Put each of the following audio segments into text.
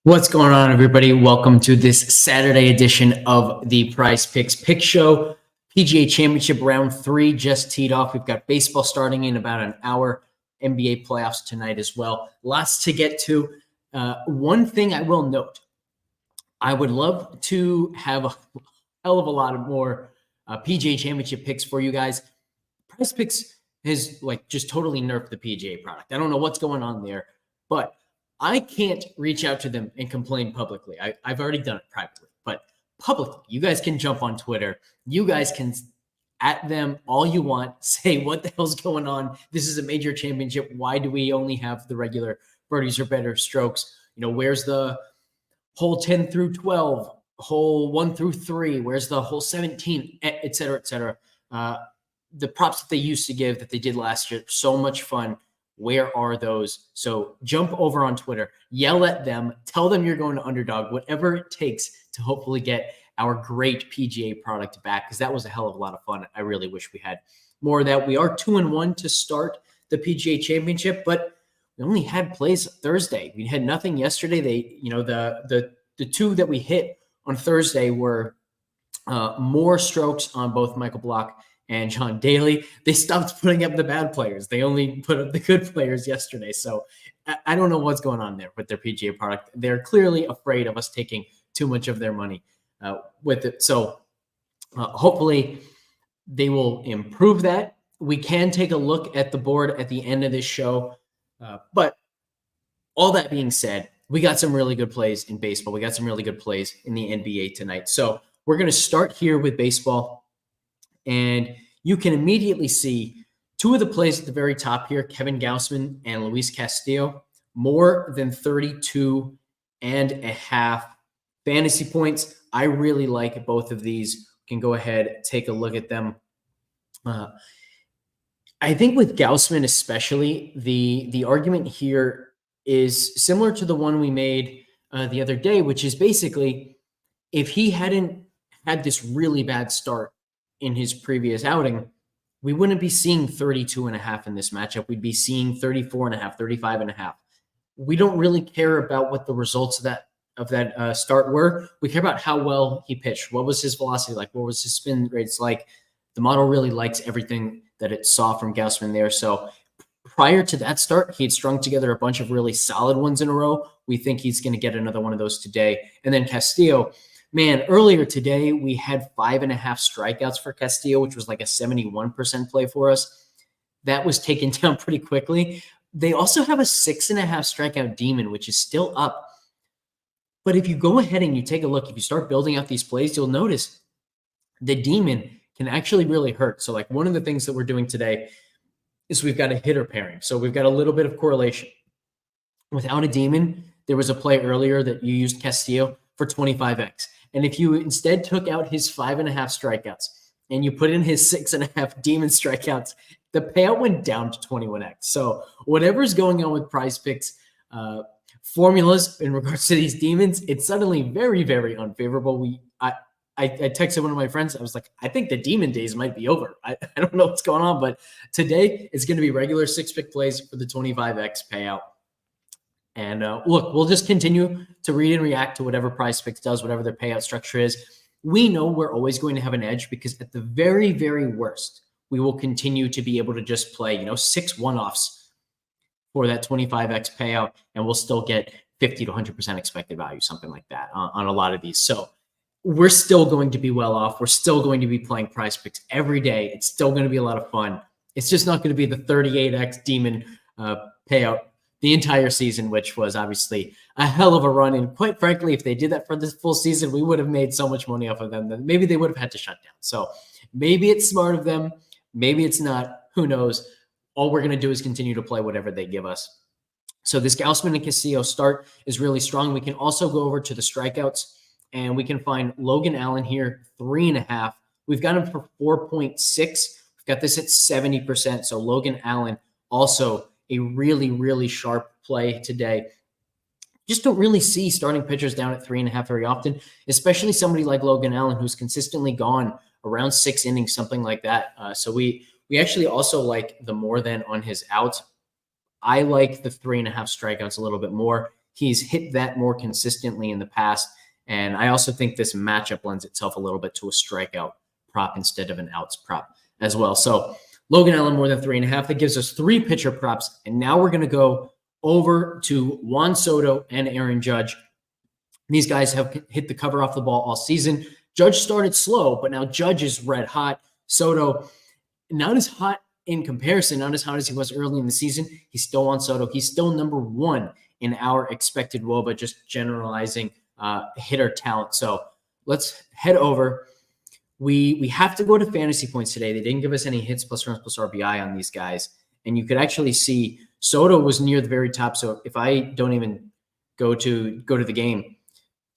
What's going on, everybody? Welcome to this Saturday edition of the PrizePicks Pick Show. PGA Championship Round 3 just teed off. We've got baseball starting in about an hour, NBA playoffs tonight as well. Lots to get to. One thing I will note, I would love to have a hell of a lot of more PGA Championship picks for you guys. PrizePicks has just totally nerfed the PGA product. I don't know what's going on there, but I can't reach out to them and complain publicly. I've already done it privately, but publicly, you guys can jump on Twitter. You guys can at them all you want. Say, what the hell's going on? This is a major championship. Why do we only have the regular birdies or better strokes? Where's the hole 10 through 12, hole 1 through 3? Where's the hole 17, et cetera, et cetera? The props that they used to give that they did last year, so much fun. Where are those? So jump over on Twitter, yell at them, tell them you're going to Underdog, whatever it takes to hopefully get our great PGA product back, because that was a hell of a lot of fun. I really wish we had more of that. We are 2-1 to start the PGA Championship, but we only had plays Thursday. We had nothing yesterday. The two that we hit on Thursday were more strokes on both Michael Block and John Daly. They stopped putting up the bad players. They only put up the good players yesterday. So I don't know what's going on there with their PGA product. They're clearly afraid of us taking too much of their money with it. So hopefully they will improve that. We can take a look at the board at the end of this show. But all that being said, we got some really good plays in baseball. We got some really good plays in the NBA tonight. So we're going to start here with baseball. And you can immediately see two of the plays at the very top here, Kevin Gausman and Luis Castillo, more than 32.5 fantasy points. I really like both of these. You can go ahead, take a look at them. I think with Gausman especially, the argument here is similar to the one we made the other day, which is basically if he hadn't had this really bad start in his previous outing, we wouldn't be seeing 32.5 in this matchup. We'd be seeing 34.5, 35.5. We don't really care about what the results of that start were. We care about how well he pitched. What was his velocity like? What was his spin rates like? The model really likes everything that it saw from Gausman there. So prior to that start, he had strung together a bunch of really solid ones in a row. We think he's going to get another one of those today. And then Castillo, man, earlier today, we had 5.5 strikeouts for Castillo, which was like a 71% play for us. That was taken down pretty quickly. They also have a 6.5 strikeout demon, which is still up. But if you go ahead and you take a look, if you start building out these plays, you'll notice the demon can actually really hurt. So one of the things that we're doing today is we've got a hitter pairing. So we've got a little bit of correlation. Without a demon, there was a play earlier that you used Castillo for 25x. And if you instead took out his 5.5 strikeouts and you put in his 6.5 demon strikeouts, the payout went down to 21x. So whatever's going on with PrizePicks formulas in regards to these demons, it's suddenly very, very unfavorable. I texted one of my friends. I was like, I think the demon days might be over. I don't know what's going on, but today it's going to be regular 6-pick plays for the 25x payout. And look, we'll just continue to read and react to whatever PrizePicks does, whatever their payout structure is. We know we're always going to have an edge because at the very, very worst, we will continue to be able to just play, 6 one-offs for that 25x payout, and we'll still get 50 to 100% expected value, something like that on a lot of these. So we're still going to be well off. We're still going to be playing PrizePicks every day. It's still going to be a lot of fun. It's just not going to be the 38x demon payout the entire season, which was obviously a hell of a run. And quite frankly, if they did that for this full season, we would have made so much money off of them that maybe they would have had to shut down. So maybe it's smart of them. Maybe it's not. Who knows? All we're going to do is continue to play whatever they give us. So this Gausman and Castillo start is really strong. We can also go over to the strikeouts, and we can find Logan Allen here, 3.5. We've got him for 4.6. We've got this at 70%. So Logan Allen also a really, really sharp play today. Just don't really see starting pitchers down at 3.5 very often, especially somebody like Logan Allen, who's consistently gone around 6 innings, something like that. So we actually also like the more than on his outs. I like the 3.5 strikeouts a little bit more. he's hit that more consistently in the past. And I also think this matchup lends itself a little bit to a strikeout prop instead of an outs prop as well. So Logan Allen more than 3.5. That gives us 3 pitcher props. And now we're going to go over to Juan Soto and Aaron Judge. These guys have hit the cover off the ball all season. Judge started slow, but now Judge is red hot. Soto, not as hot in comparison, not as hot as he was early in the season. He's still on Soto. He's still number 1 in our expected WOBA, just generalizing hitter talent. So let's head over. We have to go to fantasy points today. They didn't give us any hits plus runs plus RBI on these guys. And you could actually see Soto was near the very top. So if I don't even go to the game,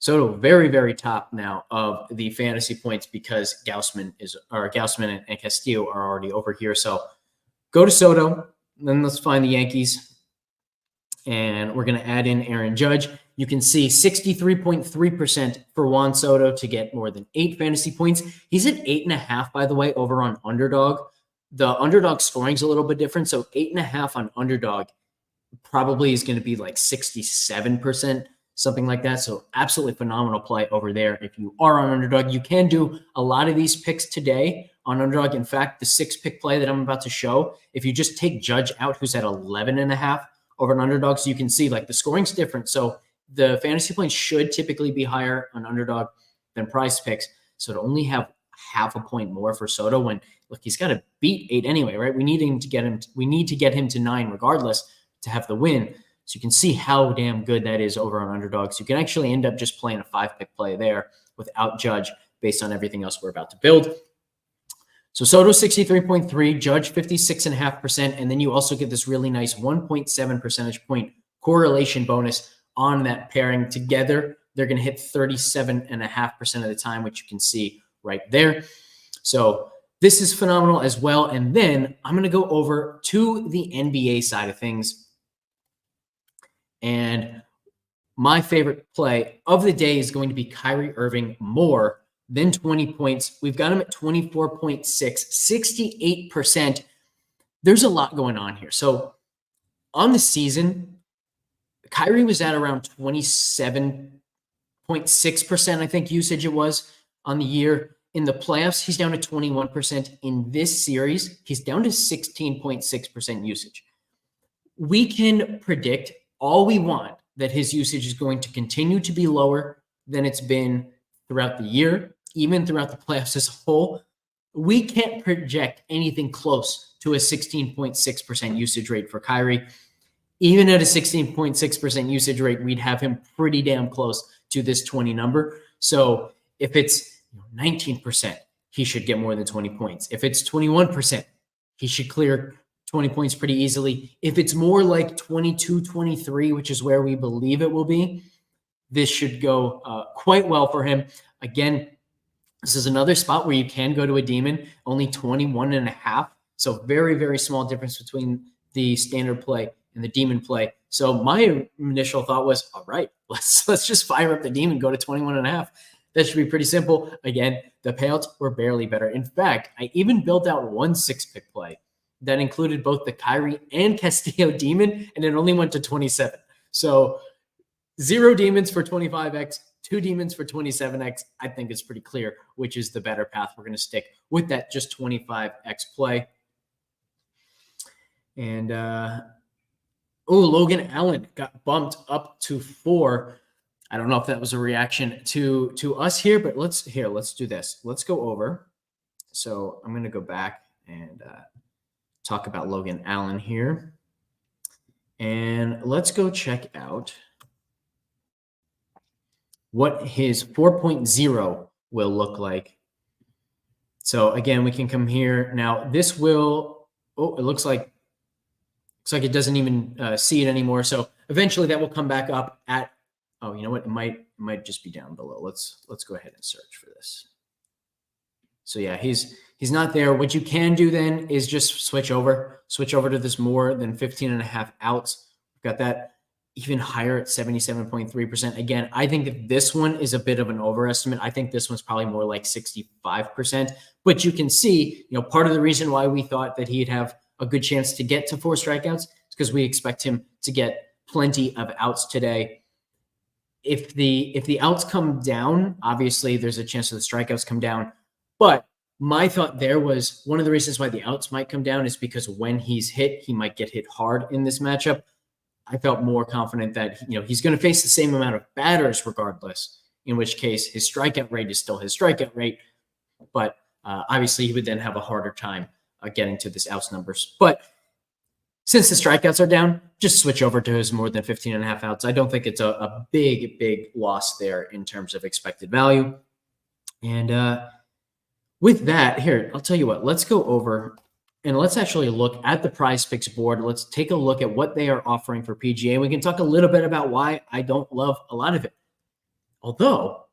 Soto very, very top now of the fantasy points because Gausman and Castillo are already over here. So go to Soto, then let's find the Yankees. And we're going to add in Aaron Judge. You can see 63.3% for Juan Soto to get more than 8 fantasy points. He's at 8.5, by the way, over on Underdog. The Underdog scoring's a little bit different. So 8.5 on Underdog probably is going to be like 67%, something like that. So absolutely phenomenal play over there. If you are on Underdog, you can do a lot of these picks today on Underdog. In fact, the 6-pick play that I'm about to show, if you just take Judge out, who's at 11.5 over an Underdog, so you can see like the scoring's different. So the fantasy points should typically be higher on Underdog than PrizePicks. So to only have half a point more for Soto when, look, he's got to beat 8 anyway, right? We need to get him to 9 regardless to have the win. So you can see how damn good that is over on Underdog. So you can actually end up just playing a 5-pick play there without Judge based on everything else we're about to build. So Soto 63.3, Judge 56.5%, and then you also get this really nice 1.7 percentage point correlation bonus on that pairing together. They're going to hit 37.5% of the time, which you can see right there. So this is phenomenal as well. And then I'm going to go over to the NBA side of things. And my favorite play of the day is going to be Kyrie Irving more than 20 points. We've got him at 24.6, 68%. There's a lot going on here. So on the season, Kyrie was at around 27.6%, I think usage it was on the year. In the playoffs, he's down to 21%. In this series, he's down to 16.6% usage. We can predict all we want that his usage is going to continue to be lower than it's been throughout the year, even throughout the playoffs as a whole. We can't project anything close to a 16.6% usage rate for Kyrie. Even at a 16.6% usage rate, we'd have him pretty damn close to this 20 number. So if it's 19%, he should get more than 20 points. If it's 21%, he should clear 20 points pretty easily. If it's more like 22, 23, which is where we believe it will be, this should go quite well for him. Again, this is another spot where you can go to a demon, only 21.5. So very, very small difference between the standard play and the demon play. So my initial thought was, all right, let's just fire up the demon, go to 21.5. That should be pretty simple. Again, the payouts were barely better. In fact, I even built out one 6-pick play that included both the Kyrie and Castillo demon, and it only went to 27. So 0 demons for 25x, 2 demons for 27x. I think it's pretty clear which is the better path. We're going to stick with that just 25x play. And Logan Allen got bumped up to 4. I don't know if that was a reaction to us here, but let's do this. Let's go over. So I'm going to go back and talk about Logan Allen here. And let's go check out what his 4.0 will look like. So again, we can come here. Now this will, it looks like it doesn't even see it anymore. So eventually that will come back up at, oh, you know what? It might just be down below. Let's go ahead and search for this. So yeah, he's not there. What you can do then is just switch over to this more than 15.5 outs. We've got that even higher at 77.3%. Again, I think that this one is a bit of an overestimate. I think this one's probably more like 65%, but you can see, part of the reason why we thought that he'd have a good chance to get to 4 strikeouts is because we expect him to get plenty of outs today. if the outs come down, obviously there's a chance that the strikeouts come down. But my thought there was one of the reasons why the outs might come down is because when he's hit, he might get hit hard in this matchup. I felt more confident that he's going to face the same amount of batters regardless, in which case his strikeout rate is still his strikeout rate. But obviously he would then have a harder time getting to this outs numbers. But since the strikeouts are down, just switch over to his more than 15.5 outs. I don't think it's a big loss there in terms of expected value. And with that, here, I'll tell you what, let's go over and let's actually look at the PrizePicks board. Let's take a look at what they are offering for PGA. We can talk a little bit about why I don't love a lot of it. Although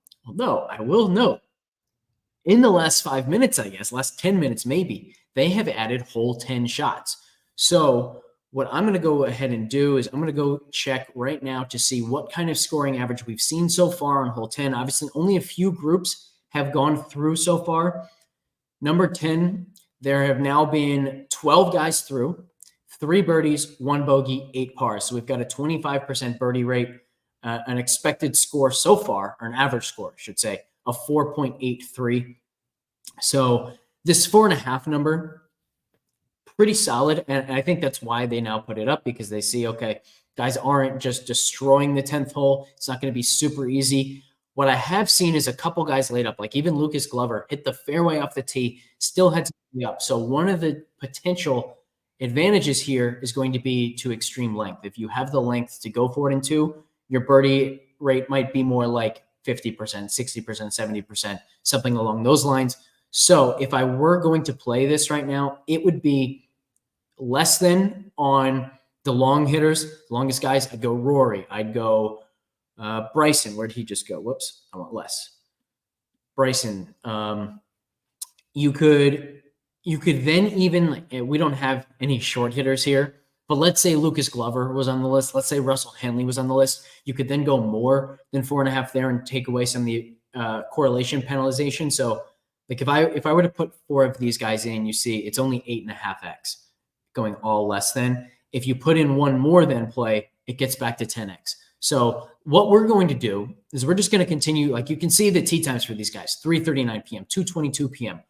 I will note, in the last 5 minutes, I guess, last 10 minutes maybe, they have added whole 10 shots. So what I'm going to go ahead and do is I'm going to go check right now to see what kind of scoring average we've seen so far on hole 10. Obviously, only a few groups have gone through so far. Number 10, there have now been 12 guys through, 3 birdies, 1 bogey, 8 pars. So we've got a 25% birdie rate, an expected score so far, or an average score, I should say, of 4.83. So this 4.5 number, pretty solid. And I think that's why they now put it up, because they see, okay, guys aren't just destroying the 10th hole. It's not going to be super easy. What I have seen is a couple guys laid up, like even Lucas Glover hit the fairway off the tee, still had to be up. So one of the potential advantages here is going to be to extreme length. If you have the length to go for it in 2, your birdie rate might be more like 50%, 60%, 70%, something along those lines. So if I were going to play this right now, it would be less than on the long hitters, longest guys. I'd go Rory. I'd go Bryson. Where'd he just go? Whoops, I want less. Bryson. You could then even, we don't have any short hitters here, but let's say Lucas Glover was on the list. Let's say Russell Henley was on the list. You could then go more than 4.5 there and take away some of the correlation penalization. So like if I were to put 4 of these guys in, you see it's only 8.5x going all less than. If you put in 1 more than play, it gets back to 10x. So what we're going to do is we're just going to continue. Like you can see the tee times for these guys: 3:39 p.m., 2:22 p.m.,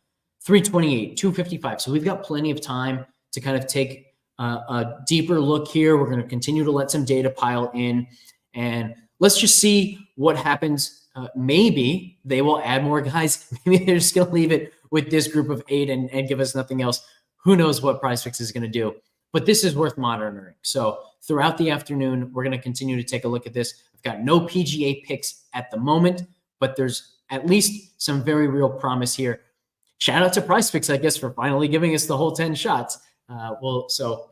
3:28, 2:55. So we've got plenty of time to kind of take a deeper look here. We're going to continue to let some data pile in, and let's just see what happens. Maybe they will add more guys. Maybe they're just going to leave it with this group of 8 and give us nothing else. Who knows what PrizePicks is going to do? But this is worth monitoring. So throughout the afternoon, we're going to continue to take a look at this. I've got no PGA picks at the moment, but there's at least some very real promise here. Shout out to PrizePicks, I guess, for finally giving us the whole 10 shots. So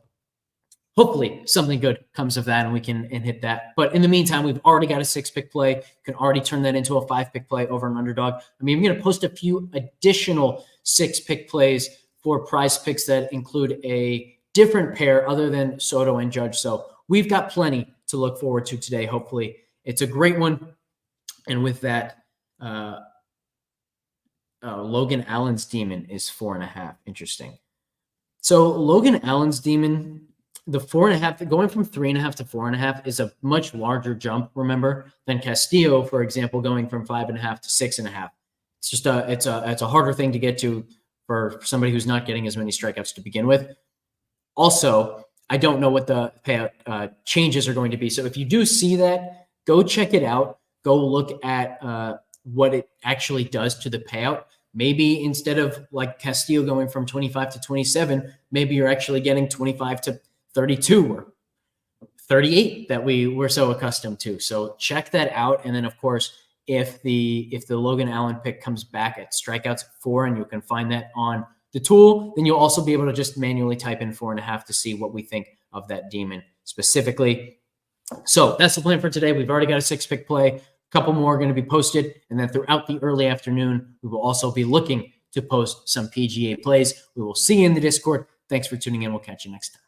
hopefully something good comes of that and we can hit that. But in the meantime, we've already got a 6-pick play. You can already turn that into a 5-pick play over an Underdog. I mean, I'm going to post a few additional 6-pick plays for PrizePicks that include a different pair other than Soto and Judge. So we've got plenty to look forward to today. Hopefully it's a great one. And with that, Logan Allen's Demon is 4.5. Interesting. So Logan Allen's Demon, the 4.5, going from 3.5 to 4.5 is a much larger jump, remember, than Castillo, for example, going from 5.5 to 6.5. It's just it's a harder thing to get to for somebody who's not getting as many strikeouts to begin with. Also, I don't know what the payout changes are going to be. So if you do see that, go check it out. Go look at what it actually does to the payout. Maybe instead of like Castillo going from 25 to 27, maybe you're actually getting 25 to 32 or 38 that we were so accustomed to. So check that out. And then, of course, if the Logan Allen pick comes back at strikeouts 4, and you can find that on the tool, then you'll also be able to just manually type in 4.5 to see what we think of that Demon specifically. So that's the plan for today. We've already got a 6-pick play. A couple more are going to be posted. And then throughout the early afternoon, we will also be looking to post some PGA plays. We will see you in the Discord. Thanks for tuning in. We'll catch you next time.